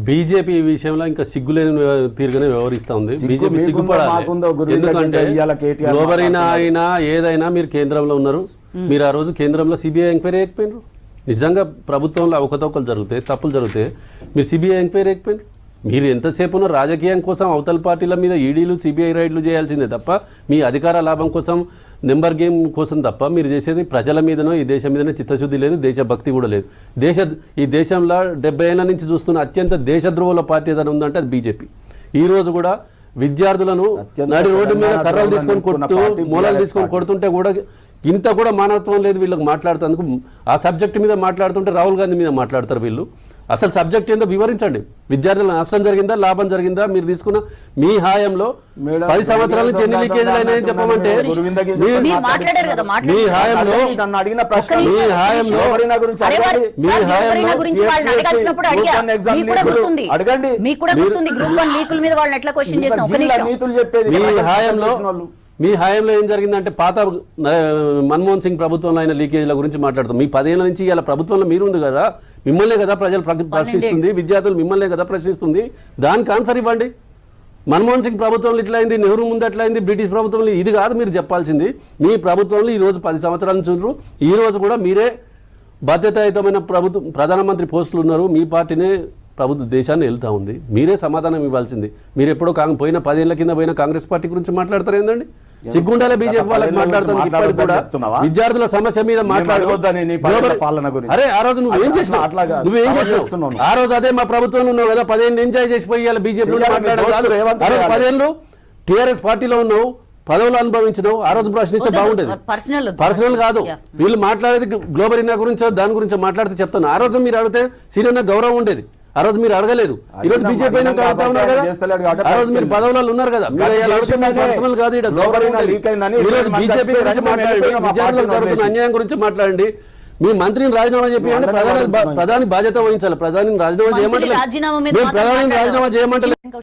BJP ఈ విషయంలో ఇంకా సిగ్గులేని తీరుగానే వ్యవహరిస్తూ ఉంది. బీజేపీ సిగ్గుపడాలి. ఎందుకంటే గ్లోబల్ అయినా ఏదైనా మీరు కేంద్రంలో ఉన్నారు. మీరు ఆ రోజు కేంద్రంలో సిబిఐ ఎంక్వైరీ అయిపోయినారు. నిజంగా ప్రభుత్వంలో అవకతవకలు జరుగుతాయి, తప్పులు జరుగుతాయి, మీరు సిబిఐ ఎంక్వైరీ అయిపోయినారు. మీరు ఎంతసేపు ఉన్న రాజకీయం కోసం అవతల పార్టీల మీద ఈడీలు సిబిఐ రైడ్లు చేయాల్సిందే తప్ప మీ అధికార లాభం కోసం నెంబర్ గేమ్ కోసం తప్ప మీరు చేసేది ప్రజల మీదనో ఈ దేశం మీదనో చిత్తశుద్ధి లేదు, దేశభక్తి కూడా లేదు. ఈ దేశంలో 70 ఏళ్ల నుంచి చూస్తున్న అత్యంత దేశద్రోహుల పార్టీ ఏదైనా ఉందంటే అది బీజేపీ. ఈ రోజు కూడా విద్యార్థులను నడి రోడ్డు మీద కర్రలు తీసుకొని మూలాలు తీసుకొని కొడుతుంటే కూడా ఇంత కూడా మానవత్వం లేదు వీళ్ళకి మాట్లాడుతందుకు. ఆ సబ్జెక్ట్ మీద మాట్లాడుతుంటే రాహుల్ గాంధీ మీద మాట్లాడతారు వీళ్ళు. అసలు సబ్జెక్ట్ ఏందో వివరించండి. విద్యార్థుల నష్టం జరిగిందా, లాభం జరిగిందా? మీరు తీసుకున్న మీ హాయంలో 10 సంవత్సరాల నుంచి ఎన్ని లీకేజీలు అయినాయని చెప్పమంటే మీ హాయంలో మీ హాయంలో ఏం జరిగిందంటే పాత మన్మోహన్ సింగ్ ప్రభుత్వంలో అయిన లీకేజీల గురించి మాట్లాడుతాం. మీ 10 ఏళ్ల నుంచి ఇలా ప్రభుత్వంలో మీరు ఉంది కదా, మిమ్మల్నే కదా ప్రజలు ప్రశ్నిస్తుంది, విద్యార్థులు మిమ్మల్నే కదా ప్రశ్నిస్తుంది. దానికి ఆన్సర్ ఇవ్వండి. మన్మోహన్ సింగ్ ప్రభుత్వంలో ఇట్లా అయింది, నెహ్రూ ముందు ఎట్లా అయింది, బ్రిటిష్ ప్రభుత్వంలో ఇది కాదు మీరు చెప్పాల్సింది. మీ ప్రభుత్వంలో ఈరోజు 10 సంవత్సరాల నుంచి ఉన్నారు. ఈరోజు కూడా మీరే బాధ్యతాయుతమైన ప్రధానమంత్రి పోస్టులు ఉన్నారు. మీ పార్టీనే దేశాన్ని వెళ్తూ ఉంది. మీరే సమాధానం ఇవ్వాల్సింది. మీరు ఎప్పుడో పోయిన 10 ఏళ్ల కింద పోయిన కాంగ్రెస్ పార్టీ గురించి మాట్లాడతారు ఏందండి? సిగ్గుండాలే బీజేపీ వాళ్ళకి మాట్లాడుతుంది. ఇప్పటికి కూడా విద్యార్థుల సమస్య మీద అరే ఆ రోజు నువ్వేం చేసినావు? ఆ రోజు అదే మా ప్రభుత్వంలో ఉన్నావు కదా, 10 ఏళ్ళు ఎంజాయ్ చేసిపోయి బీజేపీ మాట్లాడారు. 10 ఏళ్ళు టీఆర్ఎస్ పార్టీలో ఉన్నావు, పదవులు అనుభవించడం. ఆ రోజు ప్రశ్నిస్తే బాగుండేది. పర్సనల్ కాదు, వీళ్ళు మాట్లాడేది గ్లోబల్ ఇండియా గురించో దాని గురించో మాట్లాడితే చెప్తాను. ఆ రోజు మీరు అడిగితే సీనియర్ గౌరవం ఉండేది. ఆ రోజు మీరు అడగలేదు. ఈ రోజు బీజేపీ అడుగుతా ఉన్నారు కదా, ఆ రోజు మీరు పదవులలో ఉన్నారు కదా. పర్సనల్ కాదు, బీజేపీ గురించి మాట్లాడండి, విద్యార్థులకు జరుగుతున్న అన్యాయం గురించి మాట్లాడండి. మీ మంత్రిని రాజీనామా చెప్పి ప్రధాని బాధ్యత వహించాలి. ప్రధాని రాజీనామా చేయమంటే